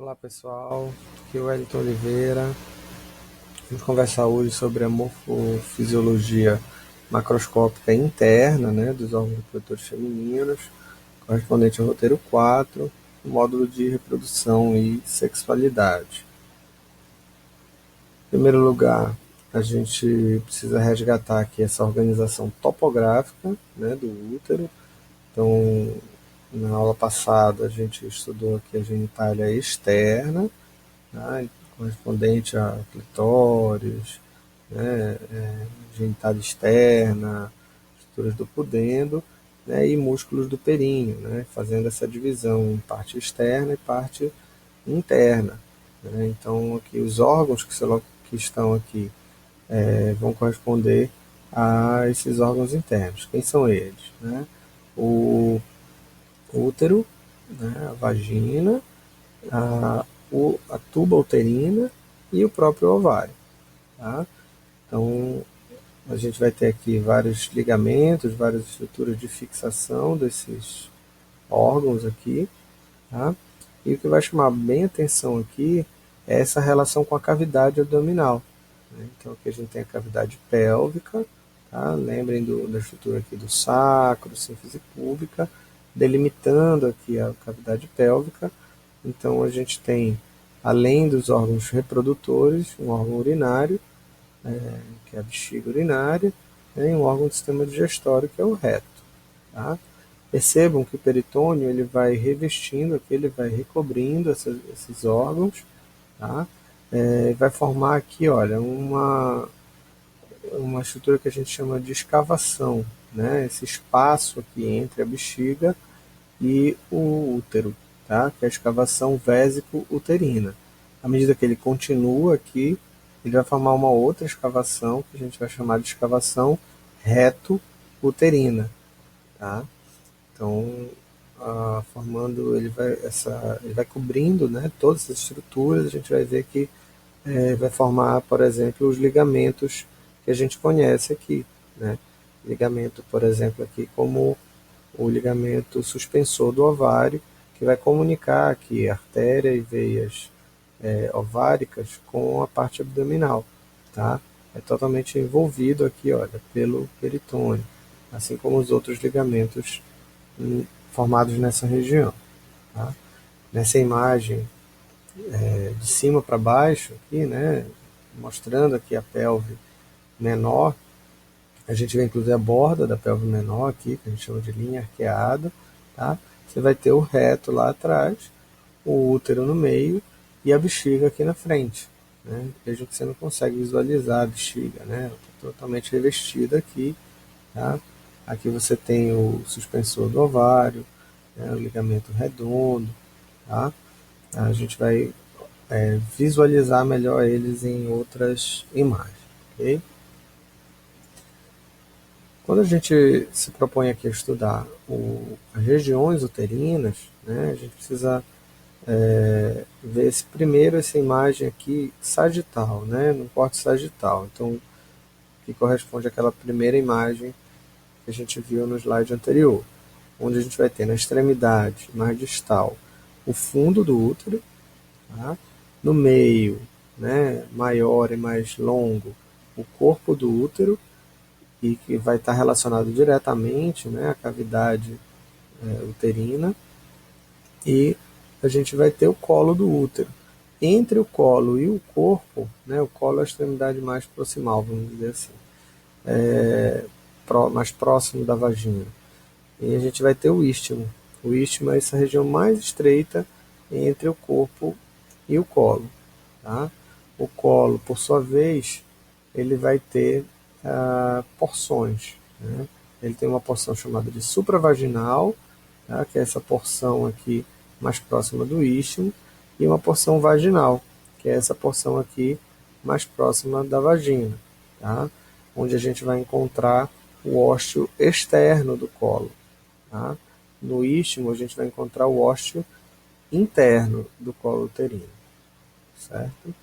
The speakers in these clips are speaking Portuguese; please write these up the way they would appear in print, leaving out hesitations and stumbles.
Olá pessoal, aqui é o Wellington Oliveira. Vamos conversar hoje sobre a morfofisiologia macroscópica interna, dos órgãos reprodutores femininos, correspondente ao roteiro 4, o módulo de reprodução e sexualidade. Em primeiro lugar, a gente precisa resgatar aqui essa organização topográfica, do útero. Então, na aula passada a gente estudou aqui a genitália externa, né, correspondente a clitóris, genitália externa, estruturas do pudendo, e músculos do períneo, fazendo essa divisão em parte externa e parte interna. Então, aqui os órgãos que estão aqui vão corresponder a esses órgãos internos. Quem são eles? O útero, a vagina, a, a tuba uterina e o próprio ovário. Tá? Então, a gente vai ter aqui vários ligamentos, várias estruturas de fixação desses órgãos aqui. Tá? E o que vai chamar bem atenção aqui é essa relação com a cavidade abdominal. Então, aqui a gente tem a cavidade pélvica, tá? Lembrem da estrutura aqui do sacro, sínfise púbica, delimitando aqui a cavidade pélvica. Então, a gente tem, além dos órgãos reprodutores, um órgão urinário, que é a bexiga urinária, e um órgão do sistema digestório, que é o reto. Tá? Percebam que o peritônio ele vai revestindo aqui, ele vai recobrindo esses órgãos, tá? Vai formar aqui, olha, uma estrutura que a gente chama de escavação, esse espaço aqui entre a bexiga e o útero, tá? Que é a escavação vésico-uterina. À medida que ele continua aqui, ele vai formar uma outra escavação que a gente vai chamar de escavação reto-uterina, tá? Então, formando, ele vai cobrindo, todas as estruturas. A gente vai ver que vai formar, por exemplo, os ligamentos que a gente conhece aqui, ligamento, por exemplo, aqui como o ligamento suspensor do ovário, que vai comunicar aqui artéria e veias ováricas com a parte abdominal, tá? É totalmente envolvido aqui, olha, pelo peritônio, assim como os outros ligamentos formados nessa região. Tá? Nessa imagem de cima para baixo, aqui, mostrando aqui a pelve menor, a gente vê inclusive a borda da pelve menor aqui, que a gente chama de linha arqueada. Tá? Você vai ter o reto lá atrás, o útero no meio e a bexiga aqui na frente. Veja que você não consegue visualizar a bexiga, está totalmente revestida aqui. Tá? Aqui você tem o suspensor do ovário, o ligamento redondo. Tá? A gente vai visualizar melhor eles em outras imagens. Okay? Quando a gente se propõe aqui a estudar as regiões uterinas, a gente precisa ver primeiro essa imagem aqui sagital, no corte sagital. Então, que corresponde àquela primeira imagem que a gente viu no slide anterior, onde a gente vai ter na extremidade mais distal o fundo do útero, tá? No meio, maior e mais longo, o corpo do útero, e que vai estar relacionado diretamente à cavidade uterina, e a gente vai ter o colo do útero. Entre o colo e o corpo, o colo é a extremidade mais proximal, vamos dizer assim, mais próximo da vagina. E a gente vai ter o istmo. O istmo é essa região mais estreita entre o corpo e o colo. Tá? O colo, por sua vez, ele vai ter porções. Ele tem uma porção chamada de supravaginal, tá? Que é essa porção aqui mais próxima do istmo, e uma porção vaginal, que é essa porção aqui mais próxima da vagina, tá? Onde a gente vai encontrar o ósseo externo do colo. Tá? No istmo, a gente vai encontrar o ósseo interno do colo uterino. Certo?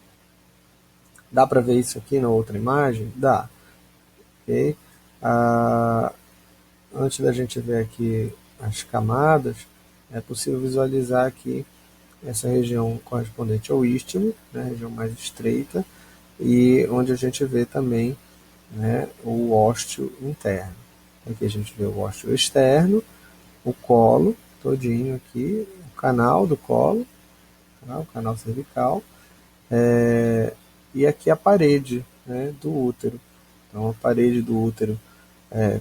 Dá para ver isso aqui na outra imagem? Dá. Okay? Antes da gente ver aqui as camadas, é possível visualizar aqui essa região correspondente ao istmo, né, região mais estreita, e onde a gente vê também, né, o ósteo interno. Aqui a gente vê o ósteo externo, o colo todinho aqui, o canal do colo, tá, o canal cervical, e aqui a parede, né, do útero. Então a parede do útero,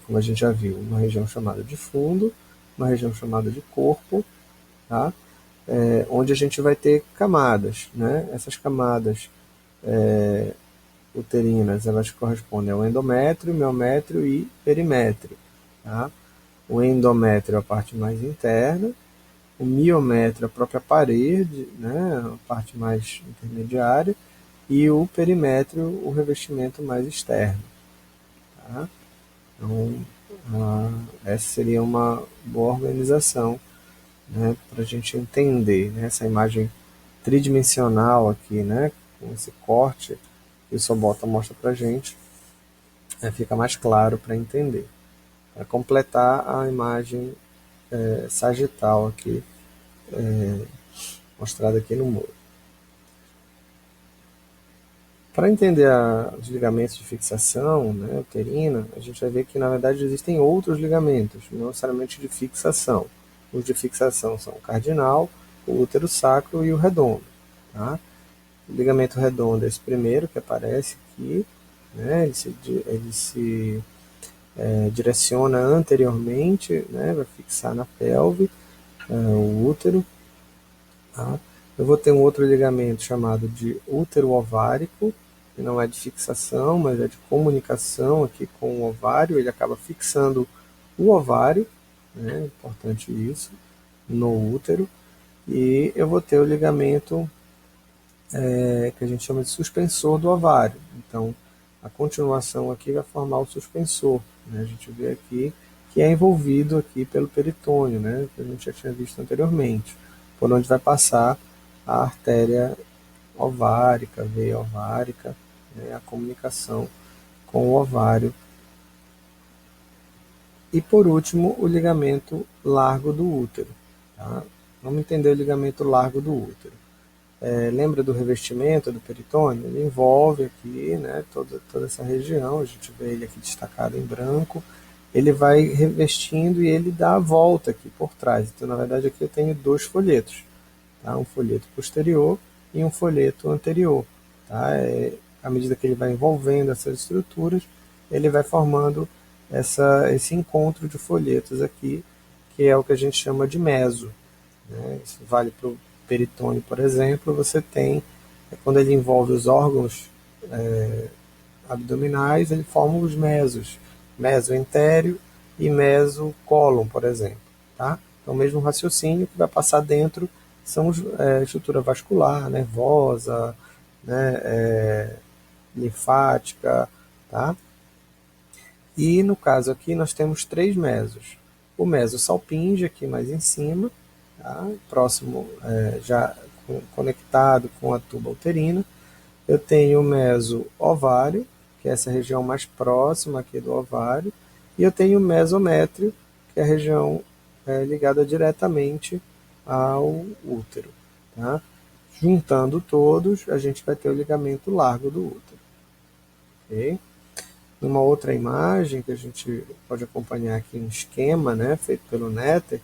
como a gente já viu, uma região chamada de fundo, uma região chamada de corpo, tá? Onde a gente vai ter camadas, né? Essas camadas uterinas, elas correspondem ao endométrio, miométrio e perimétrio, tá? O endométrio é a parte mais interna, o miométrio é a própria parede, né? A parte mais intermediária, e o perimétrio, o revestimento mais externo, tá? Então, essa seria uma boa organização, né, para a gente entender, né, essa imagem tridimensional aqui, né, com esse corte que o Sobota mostra para a gente, fica mais claro para entender. Para completar a imagem sagital aqui, mostrada aqui no muro. Para entender os ligamentos de fixação, né, uterina, a gente vai ver que na verdade existem outros ligamentos, não necessariamente de fixação. Os de fixação são o cardinal, o útero sacro e o redondo. Tá? O ligamento redondo é esse primeiro que aparece aqui, né? Ele se direciona anteriormente, né? Vai fixar na pelve, o útero. Tá? Eu vou ter um outro ligamento chamado de útero ovárico, que não é de fixação, mas é de comunicação aqui com o ovário. Ele acaba fixando o ovário, né? Importante isso, no útero. E eu vou ter o ligamento que a gente chama de suspensor do ovário. Então, a continuação aqui vai formar o suspensor, né? A gente vê aqui que é envolvido aqui pelo peritônio, né? Que a gente já tinha visto anteriormente, por onde vai passar a artéria ovárica, veia ovárica, né? A comunicação com o ovário. E por último, o ligamento largo do útero. Tá? Vamos entender o ligamento largo do útero. Lembra do revestimento do peritônio? Ele envolve aqui, né, toda essa região, a gente vê ele aqui destacado em branco. Ele vai revestindo e ele dá a volta aqui por trás. Então, na verdade, aqui eu tenho dois folhetos, tá? Um folheto posterior e um folheto anterior. Tá? À medida que ele vai envolvendo essas estruturas, ele vai formando esse encontro de folhetos aqui, que é o que a gente chama de meso. Né? Isso vale para o peritônio, por exemplo. Você tem, quando ele envolve os órgãos abdominais, ele forma os mesos, mesoentéreo e mesocólon, por exemplo. Tá? Então, o mesmo raciocínio que vai passar dentro são estrutura vascular, nervosa, né, linfática, tá? E no caso aqui nós temos três mesos. O meso salpinge aqui mais em cima, tá? Próximo, já conectado com a tuba uterina. Eu tenho o meso ovário, que é essa região mais próxima aqui do ovário, e eu tenho o mesométrio, que é a região ligada diretamente ao útero. Tá? Juntando todos, a gente vai ter o ligamento largo do útero. Okay? Numa outra imagem que a gente pode acompanhar aqui um esquema, né, feito pelo Netter,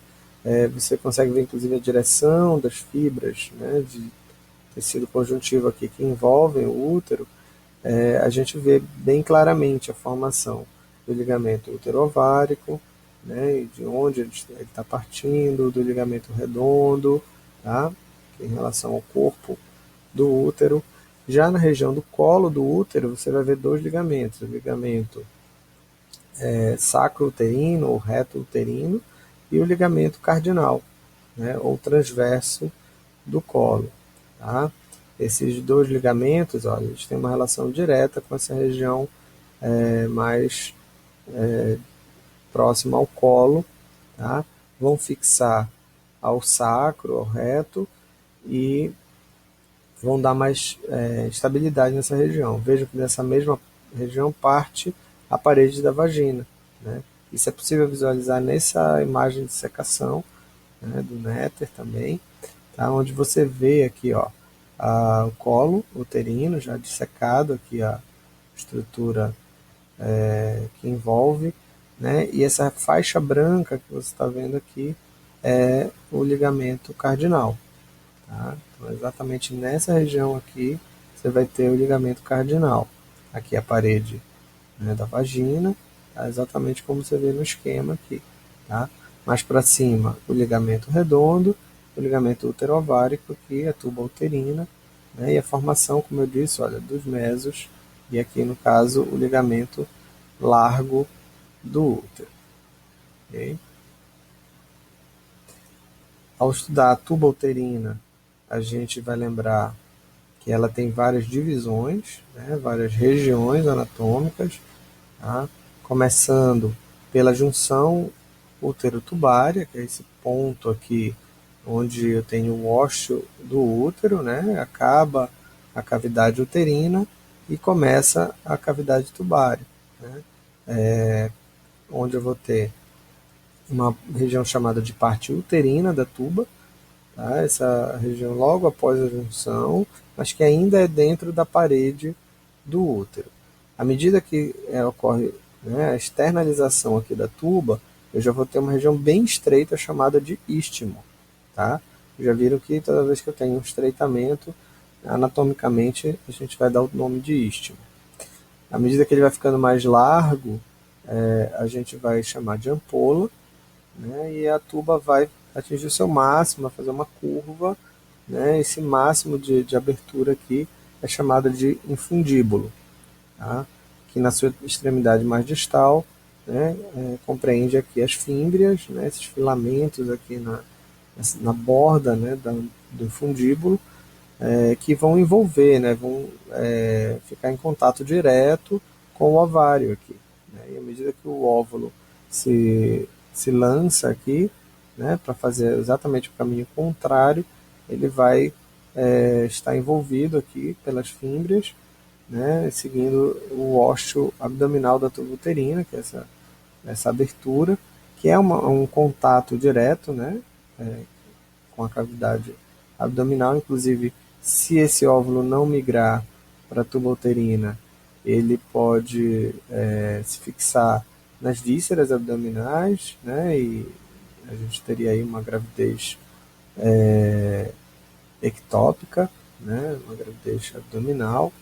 você consegue ver inclusive a direção das fibras, né, de tecido conjuntivo aqui que envolvem o útero. A gente vê bem claramente a formação do ligamento útero-ovárico, né, e de onde ele está partindo, do ligamento redondo, tá, em relação ao corpo do útero. Já na região do colo do útero, você vai ver dois ligamentos, o ligamento sacro-uterino ou reto-uterino e o ligamento cardinal, né, ou transverso do colo. Tá? Esses dois ligamentos, olha, eles têm uma relação direta com essa região mais próxima ao colo, tá? Vão fixar ao sacro, ao reto, e vão dar mais estabilidade nessa região. Veja que nessa mesma região parte a parede da vagina. Né? Isso é possível visualizar nessa imagem de secação, né, do Netter também. tá? Onde você vê aqui, ó, o colo uterino já dissecado aqui, a estrutura que envolve, né? E essa faixa branca que você está vendo aqui é o ligamento cardinal, tá? Então, exatamente nessa região aqui você vai ter o ligamento cardinal. Aqui a parede, né, da vagina, tá? Exatamente como você vê no esquema aqui, tá? Mais para cima o ligamento redondo, o ligamento uterovárico aqui, a tuba uterina, né? E a formação, como eu disse, olha, dos mesos, e aqui no caso o ligamento largo do útero. Okay? Ao estudar a tuba uterina, a gente vai lembrar que ela tem várias divisões, né, várias regiões anatômicas, tá? Começando pela junção útero-tubária, que é esse ponto aqui onde eu tenho o ósseo do útero, né, acaba a cavidade uterina e começa a cavidade tubária, né, onde eu vou ter uma região chamada de parte uterina da tuba, tá? Essa região logo após a junção, mas que ainda é dentro da parede do útero. À medida que ocorre, né, a externalização aqui da tuba, eu já vou ter uma região bem estreita chamada de istmo. Tá? Já viram que toda vez que eu tenho um estreitamento, anatomicamente a gente vai dar o nome de istmo. À medida que ele vai ficando mais largo, a gente vai chamar de ampola, né? E a tuba vai atingir o seu máximo, vai fazer uma curva, né? Esse máximo de abertura aqui é chamado de infundíbulo, tá? Que na sua extremidade mais distal, né, compreende aqui as fímbrias, né, esses filamentos aqui na borda, né, do infundíbulo, que vão envolver, né, vão ficar em contato direto com o ovário aqui, né? E à medida que o óvulo se lança aqui, né, para fazer exatamente o caminho contrário, ele vai estar envolvido aqui pelas fímbrias, né, seguindo o ósseo abdominal da tuba uterina, que é essa abertura, que é um contato direto, né, com a cavidade abdominal. Inclusive, se esse óvulo não migrar para a tuba uterina, ele pode se fixar nas vísceras abdominais, né, e a gente teria aí uma gravidez ectópica, né, uma gravidez abdominal.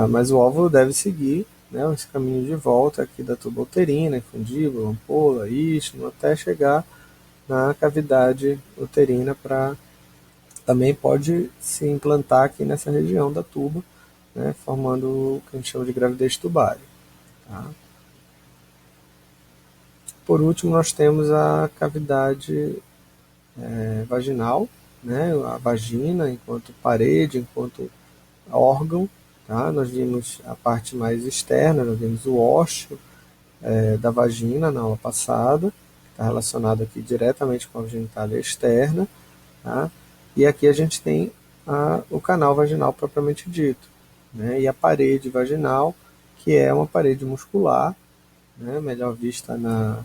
Mas o óvulo deve seguir, né, esse caminho de volta aqui da tuba uterina, infundíbulo, ampola, istmo, até chegar na cavidade uterina. Também pode se implantar aqui nessa região da tuba, né, formando o que a gente chama de gravidez tubária. Tá? Por último, nós temos a cavidade vaginal, né, a vagina enquanto parede, enquanto órgão. Tá? Nós vimos a parte mais externa, nós vimos o ósseo da vagina na aula passada, que está relacionado aqui diretamente com a genitália externa. Tá? E aqui a gente tem o canal vaginal propriamente dito, né? E a parede vaginal, que é uma parede muscular, né? Melhor vista na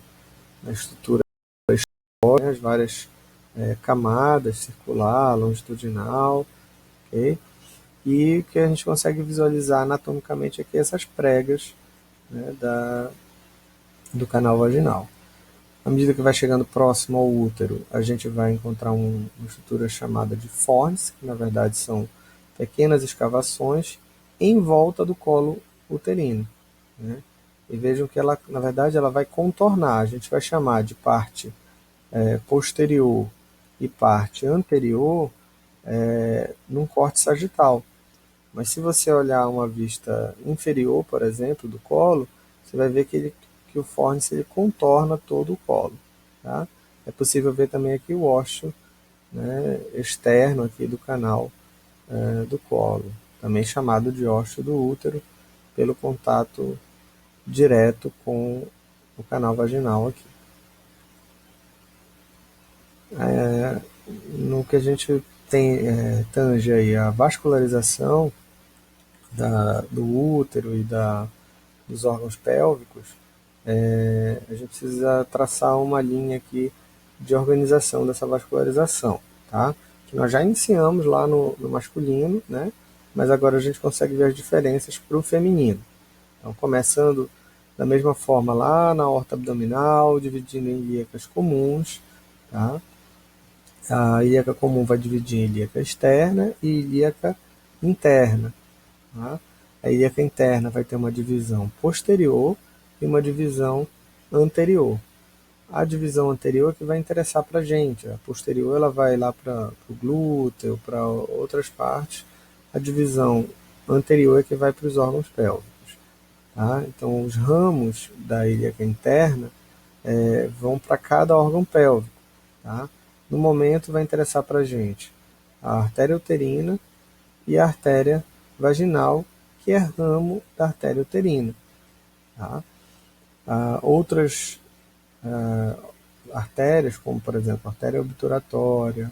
estrutura, né? As várias camadas, circular, longitudinal, ok? E que a gente consegue visualizar anatomicamente aqui essas pregas, né, do canal vaginal. À medida que vai chegando próximo ao útero, a gente vai encontrar uma estrutura chamada de fornes, que na verdade são pequenas escavações em volta do colo uterino, né? E vejam que ela, na verdade, ela vai contornar. A gente vai chamar de parte posterior e parte anterior num corte sagital. Mas se você olhar uma vista inferior, por exemplo, do colo, você vai ver que o fórnice ele contorna todo o colo. Tá? É possível ver também aqui o ósseo, né, externo aqui do canal do colo, também chamado de ósseo do útero, pelo contato direto com o canal vaginal aqui. No que a gente tem, tange aí a vascularização do útero e dos órgãos pélvicos, a gente precisa traçar uma linha aqui de organização dessa vascularização. tá? Que nós já iniciamos lá no masculino, né? Mas agora a gente consegue ver as diferenças para o feminino. Então, começando da mesma forma lá na horta abdominal, dividindo em ilíacas comuns, tá? A ilíaca comum vai dividir em ilíaca externa e ilíaca interna, tá? A ilíaca interna vai ter uma divisão posterior e uma divisão anterior. A divisão anterior é que vai interessar para a gente. A posterior ela vai lá para o glúteo, para outras partes. A divisão anterior é que vai para os órgãos pélvicos. Tá? Então, os ramos da ilíaca interna vão para cada órgão pélvico. Tá? No momento, vai interessar para a gente a artéria uterina e a artéria vaginal, que é ramo da artéria uterina. Tá? Outras artérias, como por exemplo a artéria obturatória,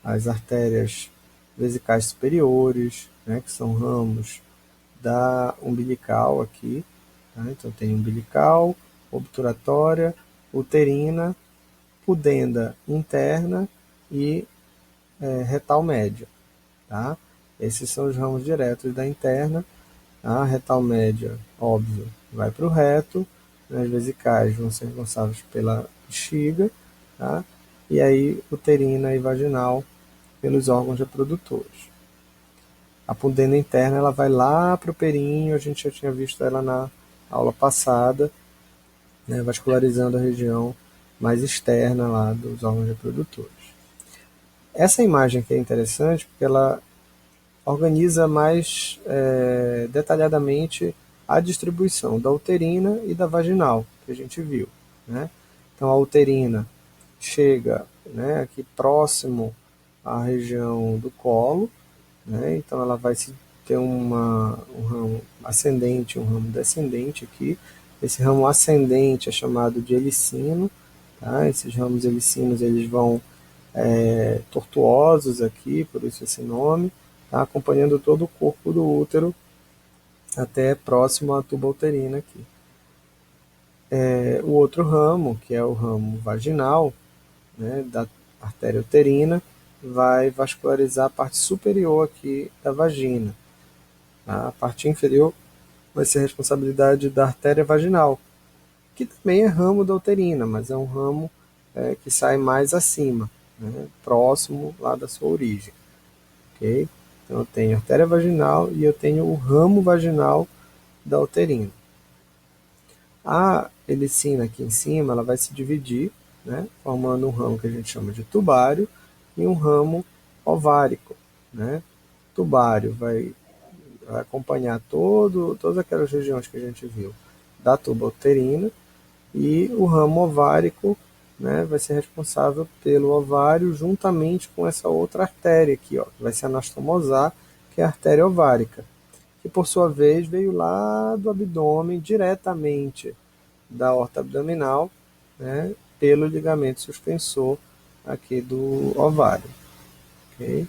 as artérias vesicais superiores, né, que são ramos da umbilical aqui. Tá? Então tem umbilical, obturatória, uterina, pudenda interna e retal média. Tá? Esses são os ramos diretos da interna. A retal média, óbvio, vai para o reto, né? As vesicais vão ser responsáveis pela bexiga, tá? E aí uterina e vaginal pelos órgãos reprodutores. A pudenda interna ela vai lá para o períneo, a gente já tinha visto ela na aula passada, né? Vascularizando a região mais externa lá dos órgãos reprodutores. Essa imagem aqui é interessante porque ela organiza mais detalhadamente a distribuição da uterina e da vaginal, que a gente viu. Né? Então, a uterina chega, né, aqui próximo à região do colo, né? Então ela vai ter um ramo ascendente, um ramo descendente aqui. Esse ramo ascendente é chamado de helicino. Tá? Esses ramos helicinos eles vão tortuosos aqui, por isso esse nome, tá? Acompanhando todo o corpo do útero até próximo à tuba uterina aqui. O outro ramo, que é o ramo vaginal, né, da artéria uterina, vai vascularizar a parte superior aqui da vagina. Tá? A parte inferior vai ser a responsabilidade da artéria vaginal, que também é ramo da uterina, mas é um ramo que sai mais acima, né, próximo lá da sua origem. Okay? Então eu tenho artéria vaginal e eu tenho o ramo vaginal da uterina. A helicina aqui em cima ela vai se dividir, né, formando um ramo que a gente chama de tubário e um ramo ovárico. Né? Tubário vai acompanhar todas aquelas regiões que a gente viu da tuba uterina, e o ramo ovárico, né, vai ser responsável pelo ovário juntamente com essa outra artéria aqui, ó, que vai se anastomosar, que é a artéria ovárica, que por sua vez veio lá do abdômen diretamente da horta abdominal, né, pelo ligamento suspensor aqui do ovário. Okay?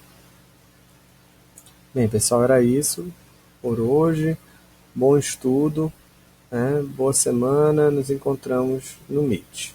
Bem, pessoal, era isso por hoje. Bom estudo, né? Boa semana. Nos encontramos no Meet.